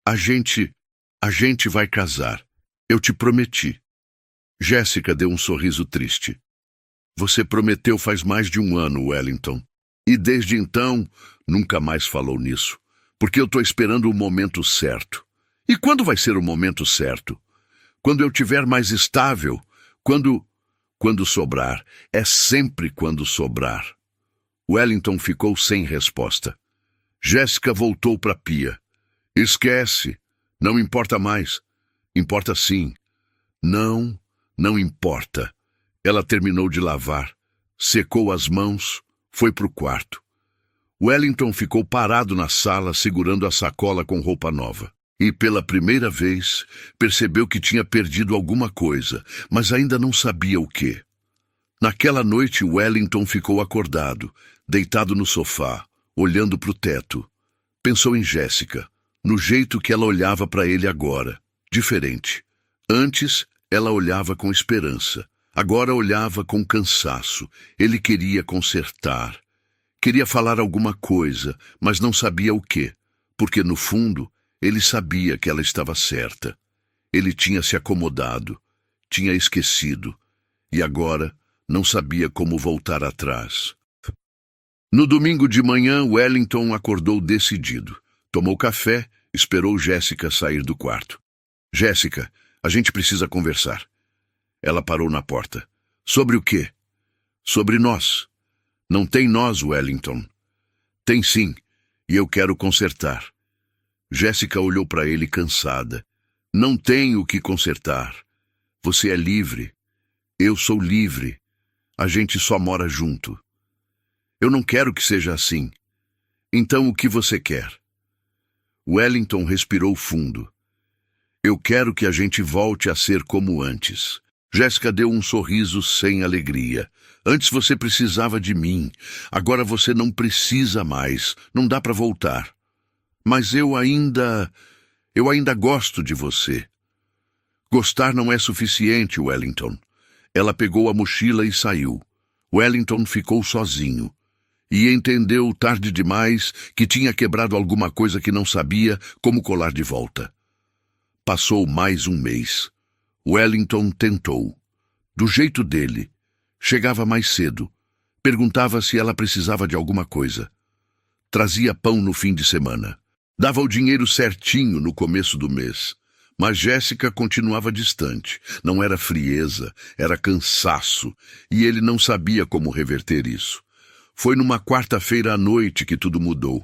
A gente vai casar. Eu te prometi. Jéssica deu um sorriso triste. Você prometeu faz mais de 1 ano, Wellington. E desde então, nunca mais falou nisso. Porque eu estou esperando o momento certo. E quando vai ser o momento certo? Quando eu estiver mais estável? Quando sobrar. É sempre quando sobrar. Wellington ficou sem resposta. Jéssica voltou para a pia. Esquece. Não importa mais. Importa sim. Não importa. Ela terminou de lavar, secou as mãos, foi para o quarto. Wellington ficou parado na sala segurando a sacola com roupa nova. E pela primeira vez percebeu que tinha perdido alguma coisa, mas ainda não sabia o quê. Naquela noite Wellington ficou acordado, deitado no sofá, olhando para o teto. Pensou em Jéssica, no jeito que ela olhava para ele agora, diferente. Antes, ela olhava com esperança. Agora olhava com cansaço. Ele queria consertar. Queria falar alguma coisa, mas não sabia o quê, porque no fundo ele sabia que ela estava certa. Ele tinha se acomodado, tinha esquecido, e agora não sabia como voltar atrás. No domingo de manhã, Wellington acordou decidido. Tomou café, esperou Jéssica sair do quarto. Jéssica, a gente precisa conversar. Ela parou na porta. Sobre o quê? Sobre nós. Não tem nós, Wellington. Tem sim, e eu quero consertar. Jéssica olhou para ele cansada. Não tem o que consertar. Você é livre. Eu sou livre. A gente só mora junto. Eu não quero que seja assim. Então o que você quer? Wellington respirou fundo. Eu quero que a gente volte a ser como antes. Jéssica deu um sorriso sem alegria. Antes você precisava de mim. Agora você não precisa mais. Não dá para voltar. Mas eu ainda gosto de você. Gostar não é suficiente, Wellington. Ela pegou a mochila e saiu. Wellington ficou sozinho. E entendeu tarde demais que tinha quebrado alguma coisa que não sabia como colar de volta. Passou mais um mês. Wellington tentou. Do jeito dele. Chegava mais cedo. Perguntava se ela precisava de alguma coisa. Trazia pão no fim de semana. Dava o dinheiro certinho no começo do mês. Mas Jéssica continuava distante. Não era frieza, era cansaço. E ele não sabia como reverter isso. Foi numa quarta-feira à noite que tudo mudou.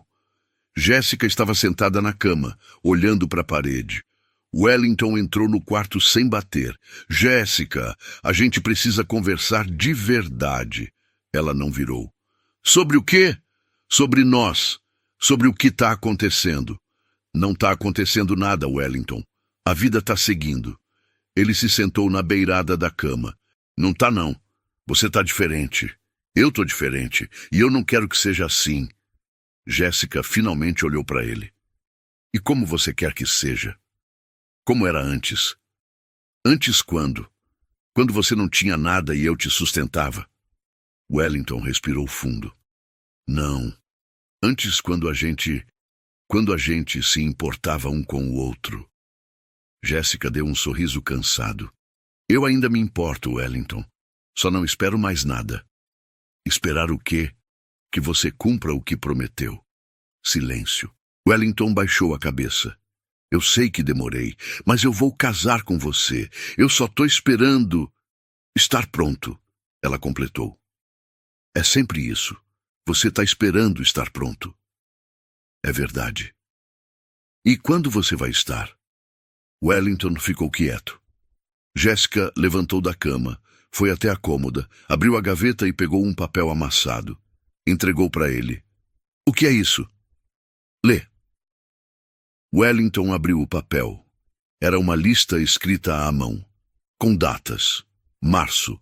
Jéssica estava sentada na cama, olhando para a parede. Wellington entrou no quarto sem bater. Jéssica, a gente precisa conversar de verdade. Ela não virou. Sobre o quê? Sobre nós. Sobre o que está acontecendo. Não está acontecendo nada, Wellington. A vida está seguindo. Ele se sentou na beirada da cama. Não tá não. Você está diferente. Eu tô diferente. E eu não quero que seja assim. Jéssica finalmente olhou para ele. E como você quer que seja? Como era antes? Antes quando? Quando você não tinha nada e eu te sustentava? Wellington respirou fundo. Não. Antes quando a gente se importava um com o outro. Jéssica deu um sorriso cansado. Eu ainda me importo, Wellington. Só não espero mais nada. Esperar o quê? Que você cumpra o que prometeu. Silêncio. Wellington baixou a cabeça. Eu sei que demorei, mas eu vou casar com você. Eu só tô esperando estar pronto, ela completou. É sempre isso. Você está esperando estar pronto. É verdade. E quando você vai estar? Wellington ficou quieto. Jéssica levantou da cama, foi até a cômoda, abriu a gaveta e pegou um papel amassado. Entregou para ele. O que é isso? Lê. Wellington abriu o papel. Era uma lista escrita à mão, com datas. Março.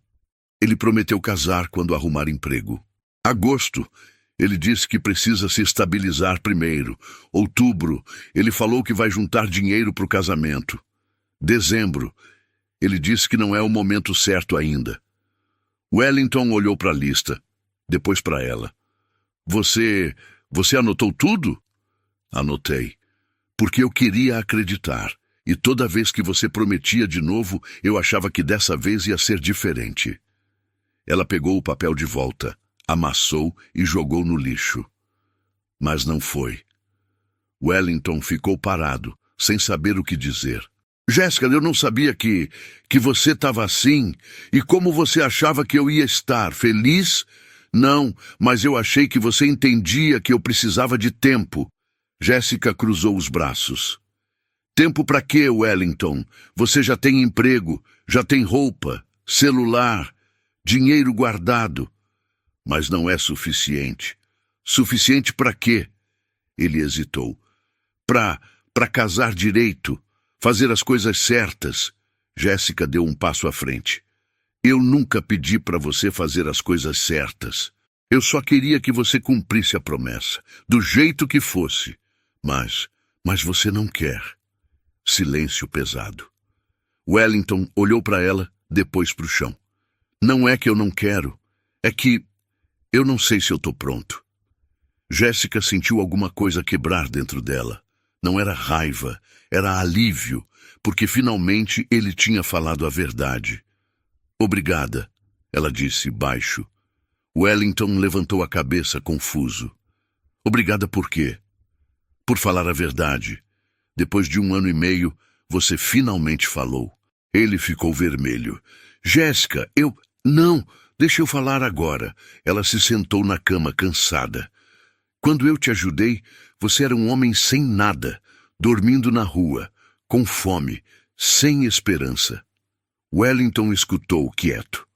Ele prometeu casar quando arrumar emprego. Agosto. Ele disse que precisa se estabilizar primeiro. Outubro. Ele falou que vai juntar dinheiro para o casamento. Dezembro. Ele disse que não é o momento certo ainda. Wellington olhou para a lista, depois para ela. Você anotou tudo? Anotei. Porque eu queria acreditar, e toda vez que você prometia de novo, eu achava que dessa vez ia ser diferente. Ela pegou o papel de volta, amassou e jogou no lixo. Mas não foi. Wellington ficou parado, sem saber o que dizer. Jéssica, eu não sabia que você estava assim, e como você achava que eu ia estar, feliz? Não, mas eu achei que você entendia que eu precisava de tempo. Jéssica cruzou os braços. Tempo para quê, Wellington? Você já tem emprego, já tem roupa, celular, dinheiro guardado. Mas não é suficiente. Suficiente para quê? Ele hesitou. Para casar direito, fazer as coisas certas. Jéssica deu um passo à frente. Eu nunca pedi para você fazer as coisas certas. Eu só queria que você cumprisse a promessa, do jeito que fosse. Mas você não quer. Silêncio pesado. Wellington olhou para ela, depois para o chão. Não é que eu não quero, é que eu não sei se eu estou pronto. Jéssica sentiu alguma coisa quebrar dentro dela. Não era raiva, era alívio, porque finalmente ele tinha falado a verdade. Obrigada, ela disse baixo. Wellington levantou a cabeça confuso. Obrigada por quê? Por falar a verdade. Depois de 1 ano e meio, você finalmente falou. Ele ficou vermelho. Jéssica, Não, deixa eu falar agora. Ela se sentou na cama, cansada. Quando eu te ajudei, você era um homem sem nada, dormindo na rua, com fome, sem esperança. Wellington escutou, quieto.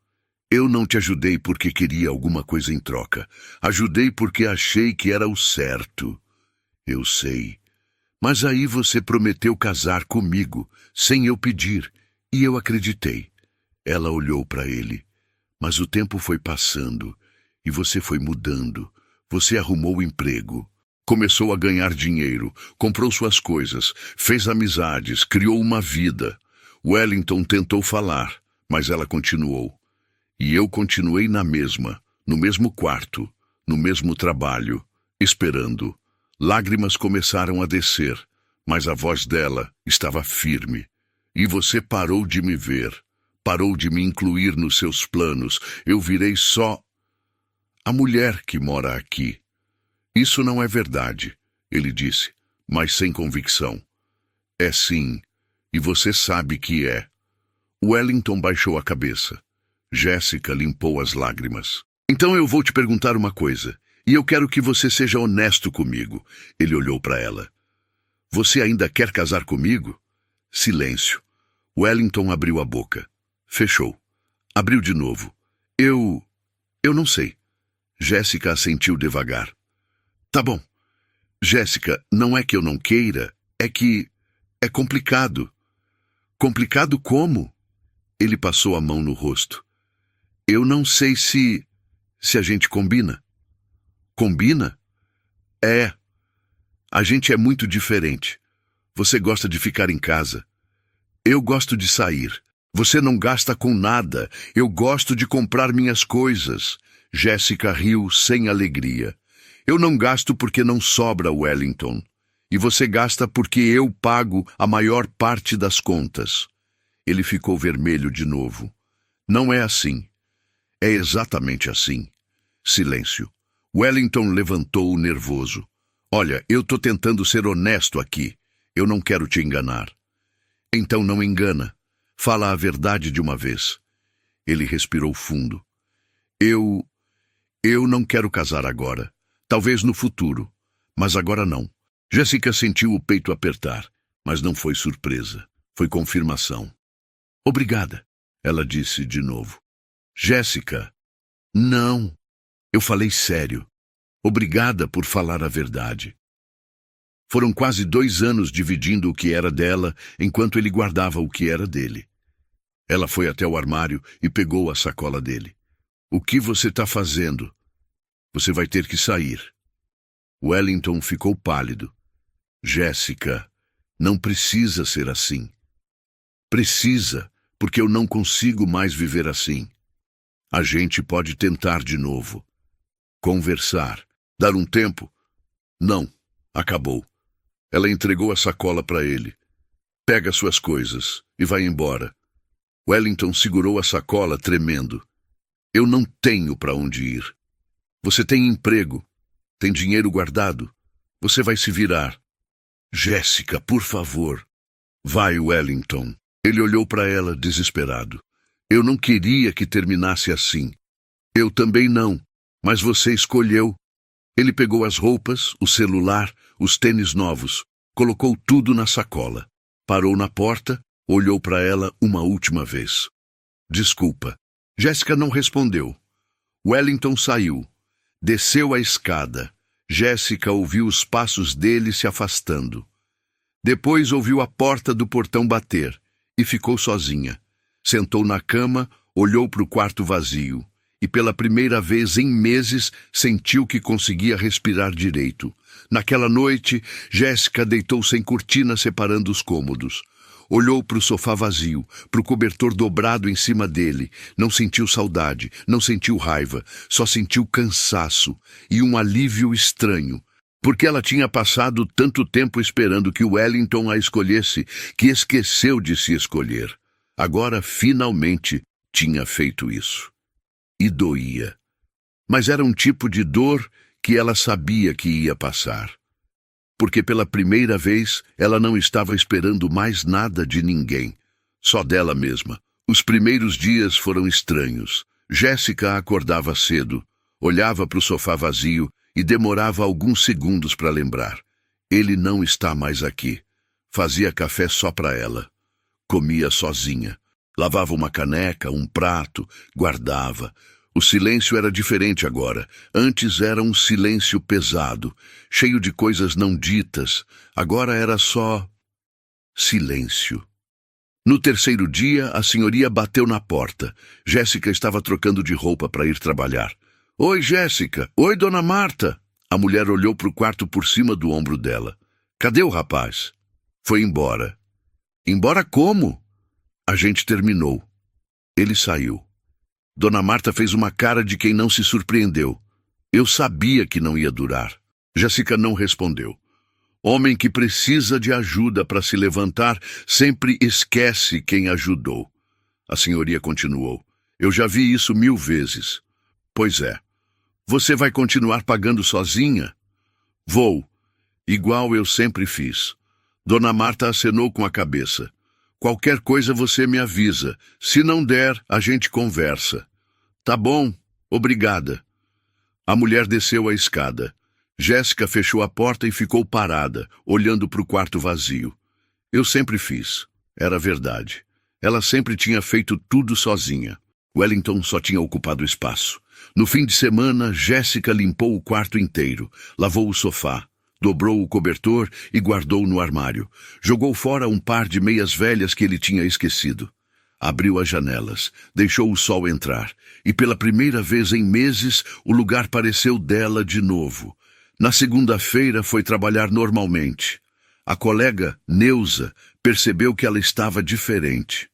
Eu não te ajudei porque queria alguma coisa em troca. Ajudei porque achei que era o certo. Eu sei. Mas aí você prometeu casar comigo, sem eu pedir, e eu acreditei. Ela olhou para ele. Mas o tempo foi passando, e você foi mudando. Você arrumou emprego. Começou a ganhar dinheiro, comprou suas coisas, fez amizades, criou uma vida. Wellington tentou falar, mas ela continuou. E eu continuei na mesma, no mesmo quarto, no mesmo trabalho, esperando. Lágrimas começaram a descer, mas a voz dela estava firme. E você parou de me ver, parou de me incluir nos seus planos. Eu virei só a mulher que mora aqui. Isso não é verdade, ele disse, mas sem convicção. É sim, e você sabe que é. Wellington baixou a cabeça. Jéssica limpou as lágrimas. Então eu vou te perguntar uma coisa, e eu quero que você seja honesto comigo. Ele olhou para ela. Você ainda quer casar comigo? Silêncio. Wellington abriu a boca. Fechou. Abriu de novo. Eu não sei. Jéssica assentiu devagar. Tá bom. Jéssica, não é que eu não queira, é que é complicado. Complicado como? Ele passou a mão no rosto. Eu não sei se a gente combina. Combina? É. A gente é muito diferente. Você gosta de ficar em casa. Eu gosto de sair. Você não gasta com nada. Eu gosto de comprar minhas coisas. Jéssica riu sem alegria. Eu não gasto porque não sobra, Wellington. E você gasta porque eu pago a maior parte das contas. Ele ficou vermelho de novo. Não é assim. É exatamente assim. Silêncio. Wellington levantou nervoso. Olha, eu tô tentando ser honesto aqui. Eu não quero te enganar. Então não engana. Fala a verdade de uma vez. Ele respirou fundo. Eu não quero casar agora. Talvez no futuro. Mas agora não. Jéssica sentiu o peito apertar, mas não foi surpresa. Foi confirmação. Obrigada, ela disse de novo. Jéssica, não. Eu falei sério. Obrigada por falar a verdade. Foram quase 2 anos dividindo o que era dela, enquanto ele guardava o que era dele. Ela foi até o armário e pegou a sacola dele. O que você está fazendo? Você vai ter que sair. Wellington ficou pálido. Jéssica, não precisa ser assim. Precisa, porque eu não consigo mais viver assim. A gente pode tentar de novo. Conversar. Dar um tempo? Não. Acabou. Ela entregou a sacola para ele. Pega suas coisas e vai embora. Wellington segurou a sacola, tremendo. Eu não tenho para onde ir. Você tem emprego. Tem dinheiro guardado. Você vai se virar. Jéssica, por favor. Vai, Wellington. Ele olhou para ela, desesperado. Eu não queria que terminasse assim. Eu também não. Mas você escolheu. Ele pegou as roupas, o celular, os tênis novos, colocou tudo na sacola. Parou na porta, olhou para ela uma última vez. Desculpa. Jéssica não respondeu. Wellington saiu. Desceu a escada. Jéssica ouviu os passos dele se afastando. Depois ouviu a porta do portão bater e ficou sozinha. Sentou na cama, olhou para o quarto vazio e pela primeira vez em meses sentiu que conseguia respirar direito. Naquela noite, Jéssica deitou sem cortina separando os cômodos. Olhou para o sofá vazio, para o cobertor dobrado em cima dele. Não sentiu saudade, não sentiu raiva, só sentiu cansaço e um alívio estranho. Porque ela tinha passado tanto tempo esperando que Wellington a escolhesse, que esqueceu de se escolher. Agora, finalmente, tinha feito isso. E doía. Mas era um tipo de dor que ela sabia que ia passar. Porque pela primeira vez ela não estava esperando mais nada de ninguém, só dela mesma. Os primeiros dias foram estranhos. Jéssica acordava cedo, olhava para o sofá vazio e demorava alguns segundos para lembrar. Ele não está mais aqui. Fazia café só para ela. Comia sozinha. Lavava uma caneca, um prato, guardava. O silêncio era diferente agora. Antes era um silêncio pesado, cheio de coisas não ditas. Agora era só silêncio. No terceiro dia, a senhoria bateu na porta. Jéssica estava trocando de roupa para ir trabalhar. Oi, Jéssica. Oi, dona Marta. A mulher olhou para o quarto por cima do ombro dela. Cadê o rapaz? Foi embora. Embora como? A gente terminou. Ele saiu. Dona Marta fez uma cara de quem não se surpreendeu. Eu sabia que não ia durar. Jéssica não respondeu. Homem que precisa de ajuda para se levantar sempre esquece quem ajudou. A senhoria continuou. Eu já vi isso 1000 vezes. Pois é. Você vai continuar pagando sozinha? Vou. Igual eu sempre fiz. Dona Marta acenou com a cabeça. Qualquer coisa você me avisa. Se não der, a gente conversa. Tá bom, obrigada. A mulher desceu a escada. Jéssica fechou a porta e ficou parada, olhando para o quarto vazio. Eu sempre fiz. Era verdade. Ela sempre tinha feito tudo sozinha. Wellington só tinha ocupado espaço. No fim de semana, Jéssica limpou o quarto inteiro, lavou o sofá, dobrou o cobertor e guardou no armário. Jogou fora um par de meias velhas que ele tinha esquecido. Abriu as janelas, deixou o sol entrar, e pela primeira vez em meses o lugar pareceu dela de novo. Na segunda-feira foi trabalhar normalmente. A colega, Neuza, percebeu que ela estava diferente.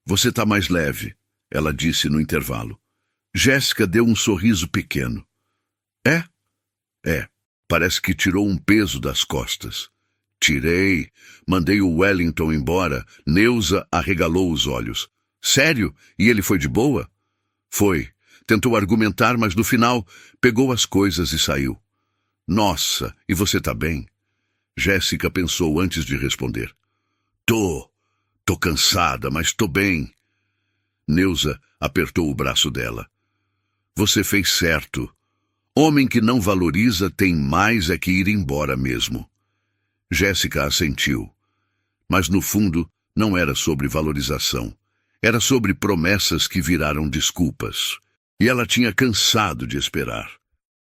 Você está mais leve, ela disse no intervalo. Jéssica deu um sorriso pequeno. É? É. Parece que tirou um peso das costas. Tirei. Mandei o Wellington embora. Neuza arregalou os olhos. Sério? E ele foi de boa? Foi. Tentou argumentar, mas no final pegou as coisas e saiu. Nossa, e você tá bem? Jéssica pensou antes de responder. Tô cansada, mas tô bem. Neuza apertou o braço dela. Você fez certo. Homem que não valoriza tem mais é que ir embora mesmo. Jéssica assentiu. Mas no fundo não era sobre valorização. Era sobre promessas que viraram desculpas. E ela tinha cansado de esperar.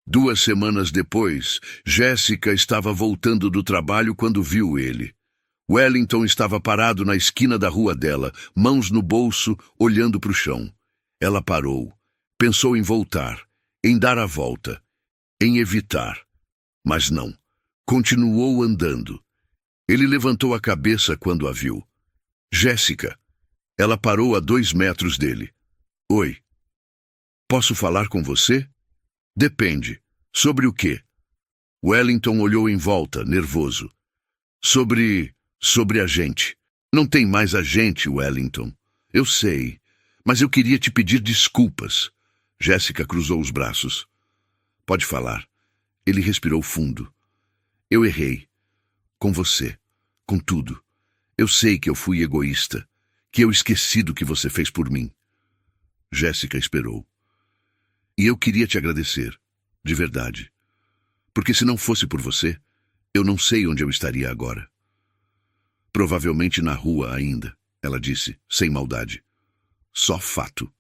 2 semanas depois, Jéssica estava voltando do trabalho quando viu ele. Wellington estava parado na esquina da rua dela, mãos no bolso, olhando para o chão. Ela parou. Pensou em voltar, em dar a volta, em evitar. Mas não. Continuou andando. Ele levantou a cabeça quando a viu. Jéssica. Ela parou a 2 metros dele. Oi. Posso falar com você? Depende. Sobre o quê? Wellington olhou em volta, nervoso. Sobre a gente. Não tem mais a gente, Wellington. Eu sei, mas eu queria te pedir desculpas. Jéssica cruzou os braços. Pode falar. Ele respirou fundo. Eu errei. Com você. Com tudo. Eu sei que eu fui egoísta. Que eu esqueci do que você fez por mim. Jéssica esperou. E eu queria te agradecer. De verdade. Porque se não fosse por você, eu não sei onde eu estaria agora. Provavelmente na rua ainda, ela disse, sem maldade. Só fato.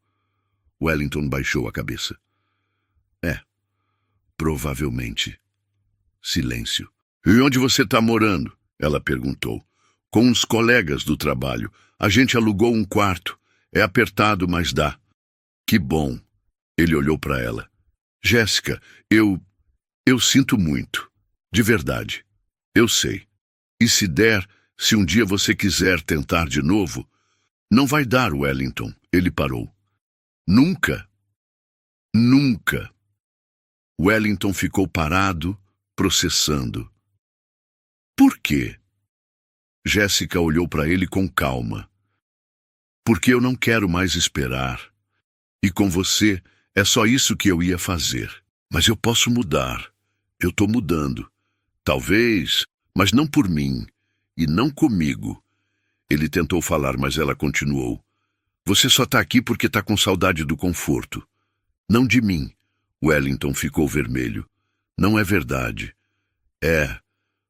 Wellington baixou a cabeça. Provavelmente. Silêncio. E onde você está morando? Ela perguntou. Com uns colegas do trabalho. A gente alugou um quarto. É apertado, mas dá. Que bom. Ele olhou para ela. Jéssica, eu sinto muito. De verdade. Eu sei. E se der, se um dia você quiser tentar de novo, não vai dar, Wellington. Ele parou. Nunca. Nunca. Wellington ficou parado, processando. Por quê? Jéssica olhou para ele com calma. Porque eu não quero mais esperar. E com você, é só isso que eu ia fazer. Mas eu posso mudar. Eu tô mudando. Talvez, mas não por mim. E não comigo. Ele tentou falar, mas ela continuou. Você só tá aqui porque tá com saudade do conforto. Não de mim. Wellington ficou vermelho. Não é verdade.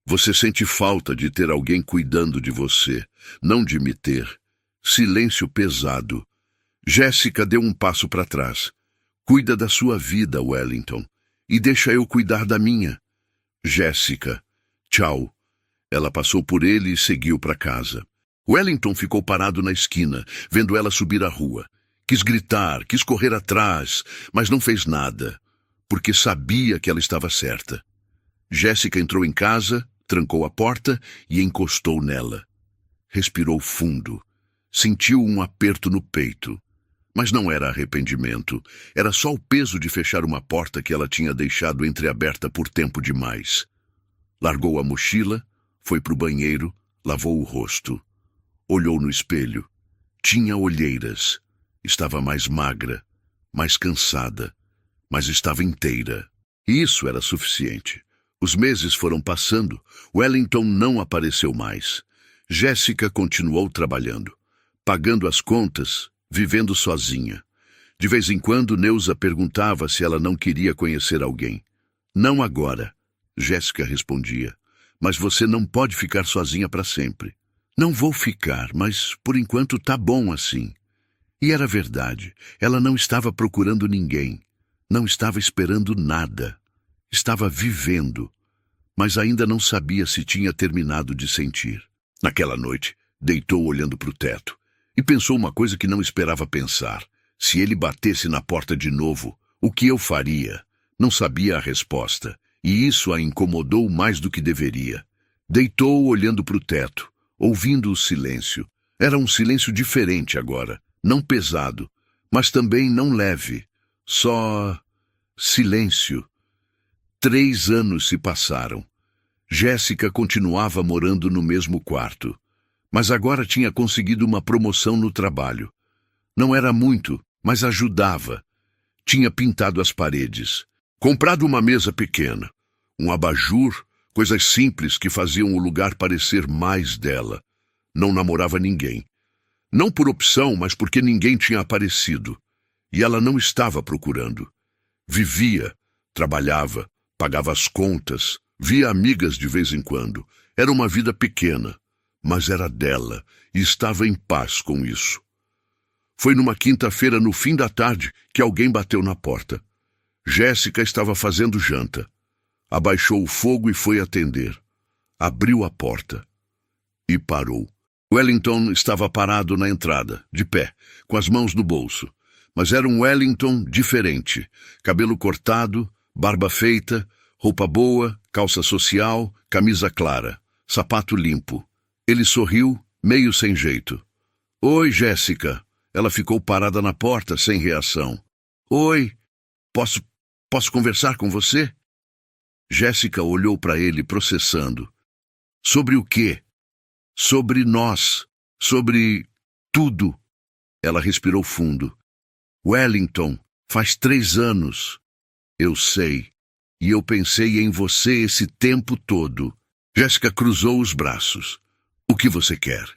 Você sente falta de ter alguém cuidando de você, não de me ter. Silêncio pesado. Jéssica deu um passo para trás. Cuida da sua vida, Wellington, e deixa eu cuidar da minha. Jéssica, tchau. Ela passou por ele e seguiu para casa. Wellington ficou parado na esquina, vendo ela subir a rua. Quis gritar, quis correr atrás, mas não fez nada, porque sabia que ela estava certa. Jéssica entrou em casa, trancou a porta e encostou nela. Respirou fundo. Sentiu um aperto no peito. Mas não era arrependimento. Era só o peso de fechar uma porta que ela tinha deixado entreaberta por tempo demais. Largou a mochila, foi para o banheiro, lavou o rosto. Olhou no espelho. Tinha olheiras. Estava mais magra, mais cansada, mas estava inteira. E isso era suficiente. Os meses foram passando. Wellington não apareceu mais. Jéssica continuou trabalhando, pagando as contas, vivendo sozinha. De vez em quando, Neuza perguntava se ela não queria conhecer alguém. Não agora, Jéssica respondia. Mas você não pode ficar sozinha para sempre. Não vou ficar, mas por enquanto tá bom assim. E era verdade. Ela não estava procurando ninguém. Não estava esperando nada. Estava vivendo. Mas ainda não sabia se tinha terminado de sentir. Naquela noite, deitou olhando para o teto. E pensou uma coisa que não esperava pensar. Se ele batesse na porta de novo, o que eu faria? Não sabia a resposta. E isso a incomodou mais do que deveria. Deitou olhando para o teto, ouvindo o silêncio. Era um silêncio diferente agora. Não pesado, mas também não leve. Só silêncio. 3 anos se passaram. Jéssica continuava morando no mesmo quarto, mas agora tinha conseguido uma promoção no trabalho. Não era muito, mas ajudava. Tinha pintado as paredes, comprado uma mesa pequena, um abajur, coisas simples que faziam o lugar parecer mais dela. Não namorava ninguém. Não por opção, mas porque ninguém tinha aparecido. E ela não estava procurando. Vivia, trabalhava, pagava as contas, via amigas de vez em quando. Era uma vida pequena, mas era dela e estava em paz com isso. Foi numa quinta-feira, no fim da tarde, que alguém bateu na porta. Jéssica estava fazendo janta. Abaixou o fogo e foi atender. Abriu a porta e parou. Wellington estava parado na entrada, de pé, com as mãos no bolso. Mas era um Wellington diferente. Cabelo cortado, barba feita, roupa boa, calça social, camisa clara, sapato limpo. Ele sorriu, meio sem jeito. Oi, Jéssica. Ela ficou parada na porta, sem reação. Oi, posso conversar com você? Jéssica olhou para ele, processando. Sobre o quê? Sobre nós. Sobre tudo. Ela respirou fundo. Wellington, faz 3 anos. Eu sei. E eu pensei em você esse tempo todo. Jéssica cruzou os braços. O que você quer?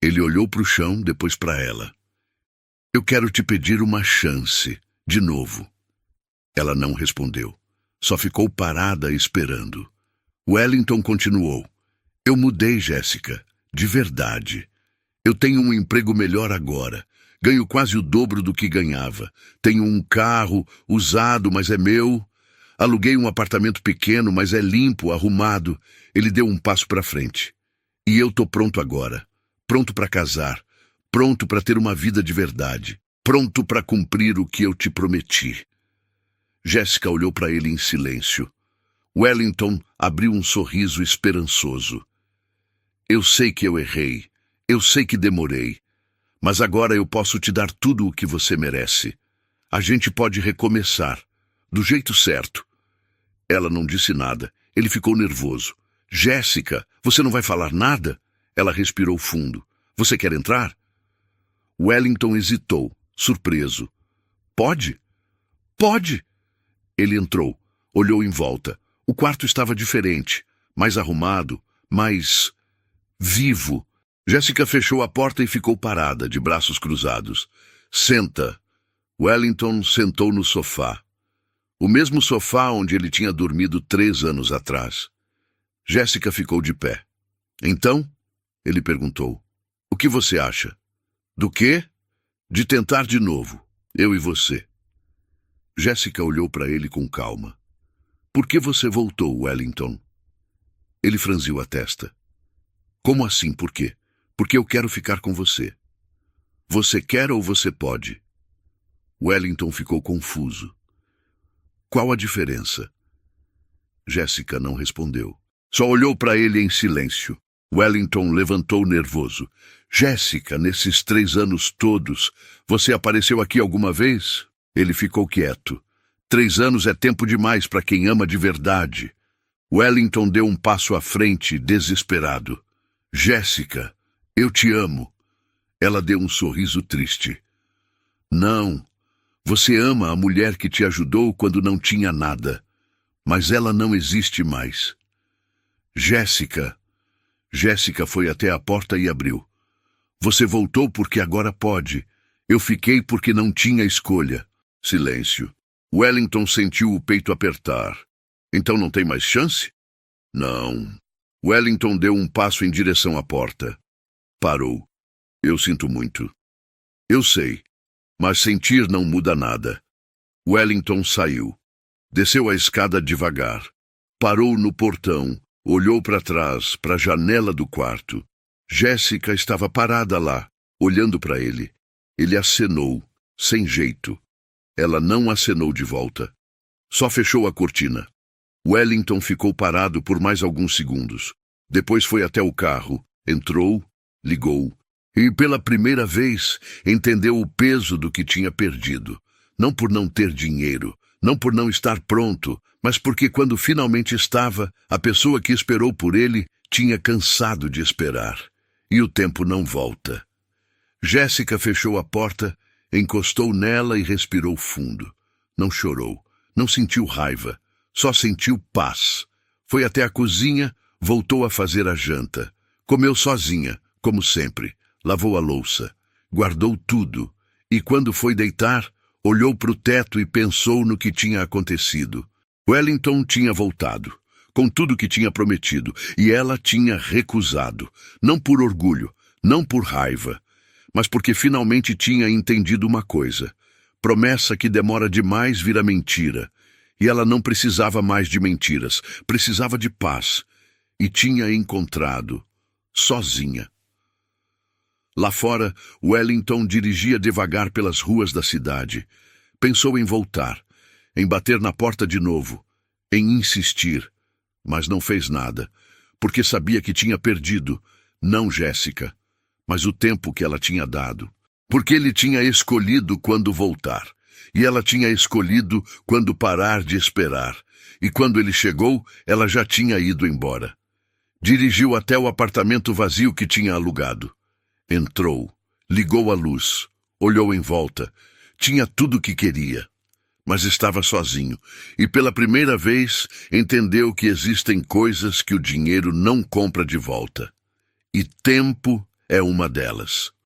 Ele olhou para o chão, depois para ela. Eu quero te pedir uma chance, de novo. Ela não respondeu. Só ficou parada esperando. Wellington continuou. Eu mudei, Jéssica. De verdade. Eu tenho um emprego melhor agora. Ganho quase o dobro do que ganhava. Tenho um carro usado, mas é meu. Aluguei um apartamento pequeno, mas é limpo, arrumado. Ele deu um passo para frente. E eu tô pronto agora. Pronto para casar. Pronto para ter uma vida de verdade. Pronto para cumprir o que eu te prometi. Jéssica olhou para ele em silêncio. Wellington abriu um sorriso esperançoso. Eu sei que eu errei. Eu sei que demorei. Mas agora eu posso te dar tudo o que você merece. A gente pode recomeçar. Do jeito certo. Ela não disse nada. Ele ficou nervoso. Jéssica, você não vai falar nada? Ela respirou fundo. Você quer entrar? Wellington hesitou, surpreso. Pode? Pode! Ele entrou, olhou em volta. O quarto estava diferente, mais arrumado, mais vivo. Jéssica fechou a porta e ficou parada, de braços cruzados. Senta. Wellington sentou no sofá. O mesmo sofá onde ele tinha dormido 3 anos atrás. Jéssica ficou de pé. Então? Ele perguntou. O que você acha? Do quê? De tentar de novo, eu e você. Jéssica olhou para ele com calma. Por que você voltou, Wellington? Ele franziu a testa. Como assim, por quê? Porque eu quero ficar com você. Você quer ou você pode? Wellington ficou confuso. Qual a diferença? Jéssica não respondeu. Só olhou para ele em silêncio. Wellington levantou nervoso. Jéssica, nesses 3 anos todos, você apareceu aqui alguma vez? Ele ficou quieto. 3 anos é tempo demais para quem ama de verdade. Wellington deu um passo à frente, desesperado. Jéssica, eu te amo. Ela deu um sorriso triste. Não, você ama a mulher que te ajudou quando não tinha nada. Mas ela não existe mais. Jéssica. Jéssica foi até a porta e abriu. Você voltou porque agora pode. Eu fiquei porque não tinha escolha. Silêncio. Wellington sentiu o peito apertar. Então não tem mais chance? Não. Wellington deu um passo em direção à porta. Parou. Eu sinto muito. Eu sei, mas sentir não muda nada. Wellington saiu. Desceu a escada devagar. Parou no portão. Olhou para trás, para a janela do quarto. Jéssica estava parada lá, olhando para ele. Ele acenou, sem jeito. Ela não acenou de volta. Só fechou a cortina. Wellington ficou parado por mais alguns segundos. Depois foi até o carro, entrou, ligou. E pela primeira vez entendeu o peso do que tinha perdido. Não por não ter dinheiro, Não por não estar pronto, mas porque quando finalmente estava, a pessoa que esperou por ele tinha cansado de esperar. E o tempo não volta. Jéssica fechou a porta, encostou nela e respirou fundo. Não chorou, não sentiu raiva, só sentiu paz. Foi até a cozinha, voltou a fazer a janta. Comeu sozinha, como sempre. Lavou a louça. Guardou tudo. E quando foi deitar, olhou para o teto e pensou no que tinha acontecido. Wellington tinha voltado, com tudo que tinha prometido, e ela tinha recusado. Não por orgulho, não por raiva, mas porque finalmente tinha entendido uma coisa. Promessa que demora demais vira mentira. E ela não precisava mais de mentiras, precisava de paz. E tinha encontrado, sozinha. Lá fora, Wellington dirigia devagar pelas ruas da cidade. Pensou em voltar, em bater na porta de novo, em insistir. Mas não fez nada, porque sabia que tinha perdido, não Jéssica, mas o tempo que ela tinha dado. Porque ele tinha escolhido quando voltar, e ela tinha escolhido quando parar de esperar. E quando ele chegou, ela já tinha ido embora. Dirigiu até o apartamento vazio que tinha alugado. Entrou, ligou a luz, olhou em volta. Tinha tudo o que queria, mas estava sozinho. E pela primeira vez entendeu que existem coisas que o dinheiro não compra de volta. E tempo é uma delas.